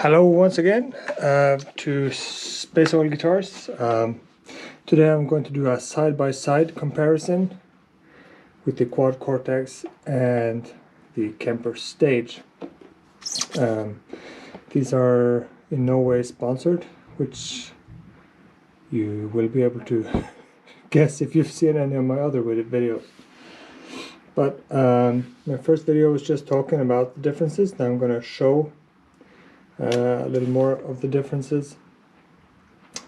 Hello once again to Space Oil Guitars. Today I'm going to do a side-by-side comparison with the Quad Cortex and the Kemper Stage. These are in no way sponsored, which you will be able to guess if you've seen any of my other videos. But my first video was just talking about the differences. Now I'm going to show a little more of the differences,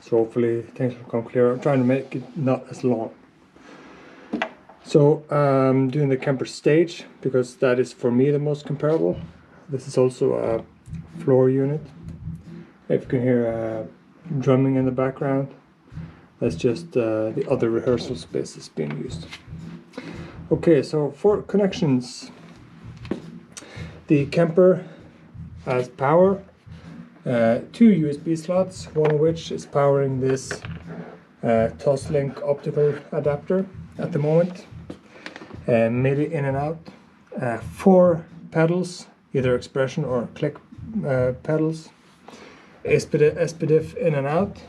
so hopefully things will come clear. I'm trying to make it not as long. So I'm doing the Kemper Stage because that is for me the most comparable. This is also a floor unit. If you can hear drumming in the background, that's just the other rehearsal spaces being used. Okay, so for connections, the Kemper has power, 2 USB slots, one of which is powering this Toslink optical adapter at the moment, MIDI in and out, 4 pedals, either expression or click pedals, SPDIF in and out,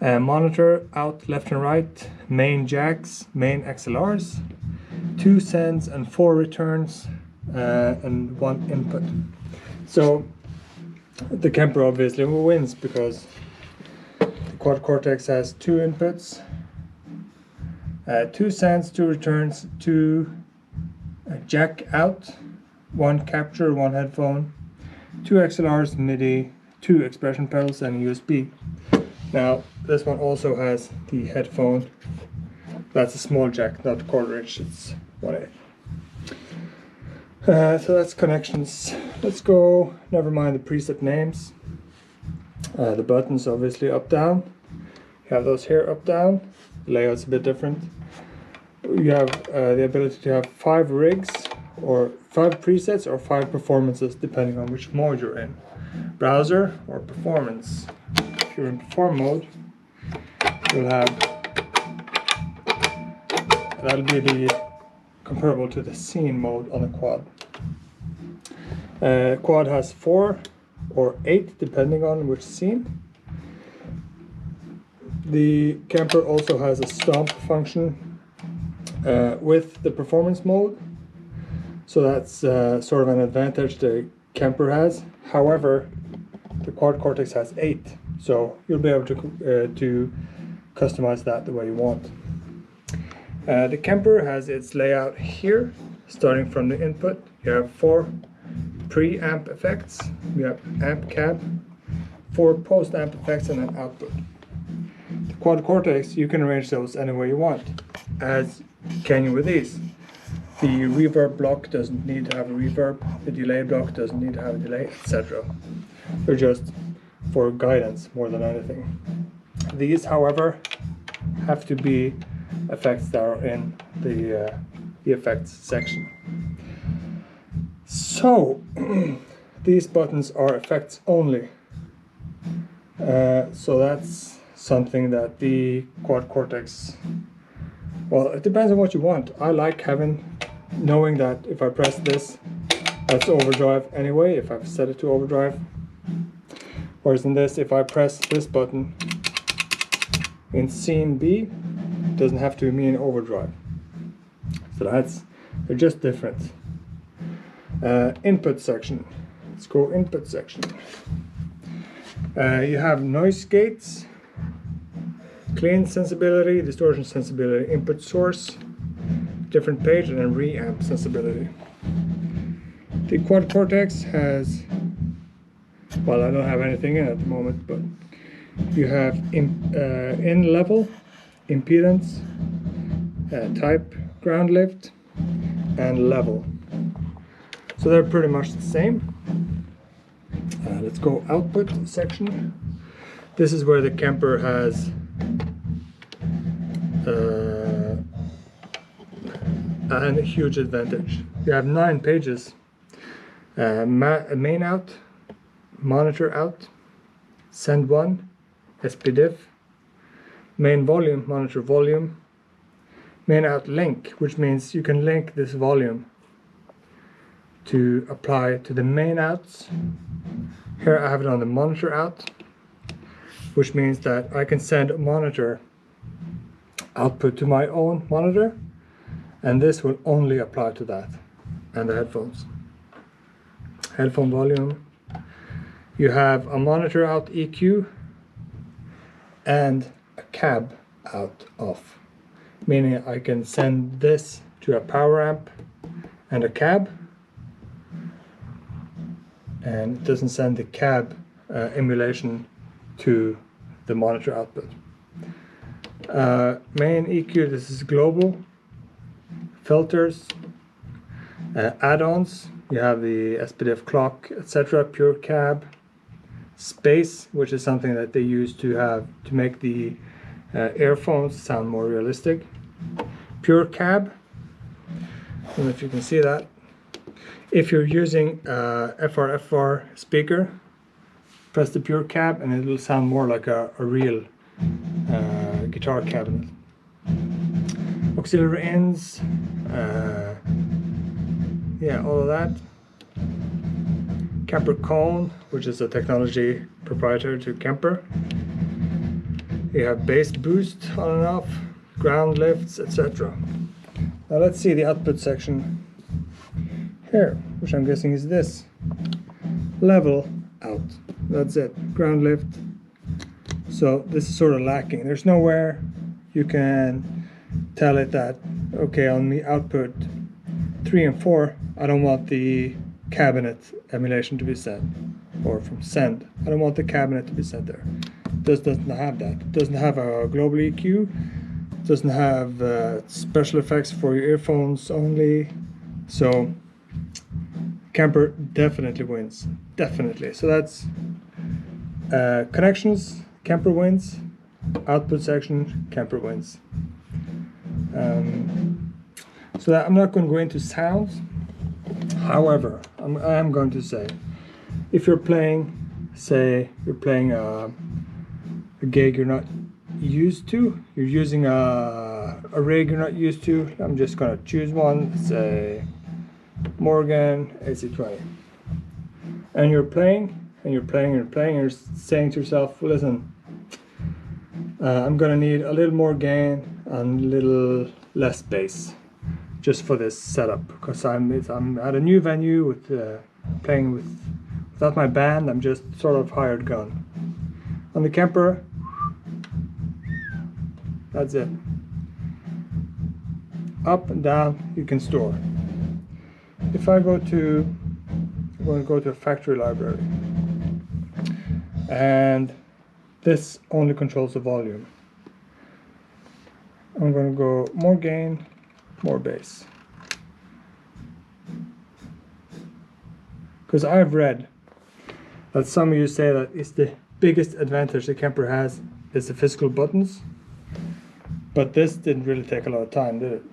monitor out left and right, main jacks, main XLRs, 2 sends and 4 returns, and 1 input. So the Kemper obviously wins because the Quad Cortex has 2 inputs, 2 sends, 2 returns, 2 jack out, 1 capture, 1 headphone, 2 XLRs, MIDI, 2 expression pedals, and USB. Now this one also has the headphone. That's a small jack, not 1/4 inch, it's 1/8. So that's connections. Let's go, never mind the preset names. The buttons obviously up down. You have those here up down. The layout's a bit different. You have the ability to have 5 rigs or 5 presets or 5 performances depending on which mode you're in. Browser or performance. If you're in perform mode, you'll have, that'll be the comparable to the scene mode on the Quad. Quad has 4 or 8 depending on which scene. The Kemper also has a stomp function with the performance mode, so that's sort of an advantage the Kemper has. However, the Quad Cortex has 8, so you'll be able to customize that the way you want. The Kemper has its layout here, starting from the input. You have 4 pre-amp effects, you have amp cab, 4 post-amp effects, and an output. The Quad Cortex, you can arrange those any way you want, as can you with these. The reverb block doesn't need to have a reverb, the delay block doesn't need to have a delay, etc. They're just for guidance more than anything. These, however, have to be effects that are in the effects section. So these buttons are effects only. So that's something that the Quad Cortex, well, it depends on what you want. I like knowing that if I press this, that's overdrive anyway, if I've set it to overdrive. Whereas in this, if I press this button in scene B, it doesn't have to be in overdrive. So they're just different. Input section. Let's go input section. You have noise gates, clean sensibility, distortion sensibility, input source, different page, and then reamp sensibility. The Quad Cortex has, well, I don't have anything in at the moment, but you have in level, impedance, type, ground lift, and level. So they're pretty much the same. Let's go output section. This is where the Kemper has a huge advantage. You have 9 pages. Main out, monitor out, send 1, SPDIF, main volume, monitor volume, main out link, which means you can link this volume to apply to the main outs Here I have it on the monitor out, which means that I can send monitor output to my own monitor, and this will only apply to that, and the headphones. Headphone volume. You have a monitor out EQ and a cab out off, meaning I can send this to a power amp and a cab, and it doesn't send the cab emulation to the monitor output. Main EQ, this is global. Filters, add-ons, you have the SPDIF clock, etc., pure cab, space, which is something that they use to make the earphones sound more realistic. Pure cab, I don't know if you can see that. If you're using FR speaker, press the pure cab and it will sound more like a real guitar cabinet. Auxiliary ins, yeah, all of that. Kemper cone, which is a technology proprietary to Kemper. You have bass boost on and off, ground lifts, etc. Now let's see the output section here, which I'm guessing is this. Level out. That's it. Ground lift. So this is sort of lacking. There's nowhere you can tell it that, okay, on the output 3 and 4, I don't want the cabinet emulation to be sent, or from send, I don't want the cabinet to be sent there. This doesn't have that. It doesn't have a global EQ. It doesn't have special effects for your earphones only. So Kemper definitely wins. Definitely. So that's connections, Kemper wins. Output section, Kemper wins. So that I'm not going to go into sounds. However, I am going to say, if you're playing, say you're playing a gig you're not used to, you're using a rig you're not used to, I'm just going to choose one, say Morgan AC20. And you're playing, and you're playing, and you're playing, and you're saying to yourself, listen, I'm going to need a little more gain and a little less bass just for this setup, because I'm at a new venue with playing without my band. I'm just sort of hired gun. On the Kemper, that's it. Up and down you can store. If I go to, I'm going to go to a factory library, and this only controls the volume. I'm going to go more gain, more bass. Because I've read that some of you say that it's the biggest advantage the Kemper has is the physical buttons, but this didn't really take a lot of time, did it?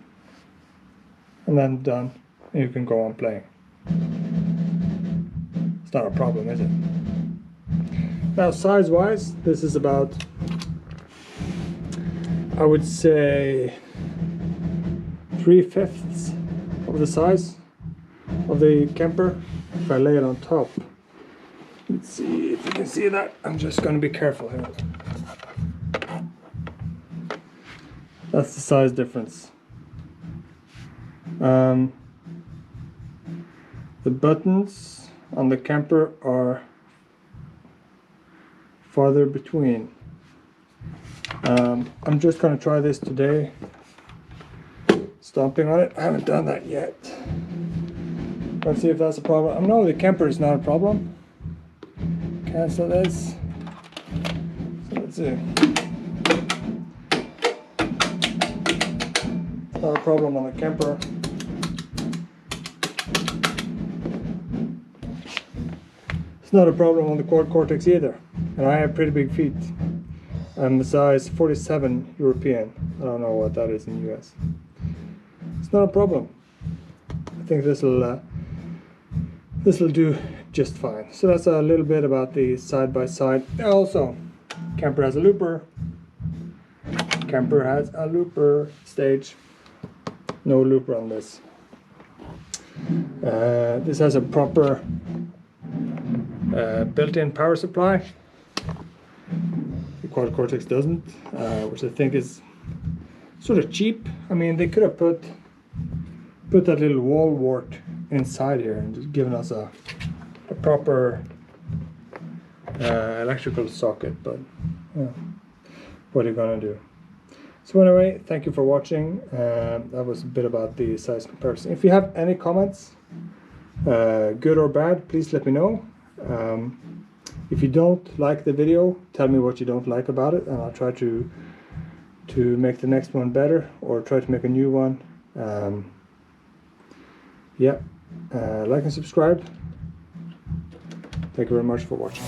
And then done, and you can go on playing. It's not a problem, is it? Now size wise, this is about, I would say, 3/5 of the size of the Kemper. If I lay it on top, let's see if you can see that. I'm just going to be careful here. That's the size difference. The buttons on the Kemper are farther between. I'm just going to try this today, stomping on it. I haven't done that yet. Let's see if that's a problem. I know the Kemper is not a problem. Cancel this. So let's see. It's not a problem on the Kemper. It's not a problem on the Quad Cortex either. And I have pretty big feet. I'm a size 47 European. I don't know what that is in the US. It's not a problem. I think this will do just fine. So that's a little bit about the side-by-side. Also, Kemper has a looper. Kemper has a looper stage. No looper on this. This has a proper built-in power supply. The Quad Cortex doesn't, which I think is sort of cheap. I mean, they could have put that little wall wart inside here and just given us a proper electrical socket, but what are you gonna do? So anyway, thank you for watching. That was a bit about the size comparison. If you have any comments, good or bad, please let me know. If you don't like the video, tell me what you don't like about it, and I'll try to make the next one better, or try to make a new one. Like and subscribe. Thank you very much for watching.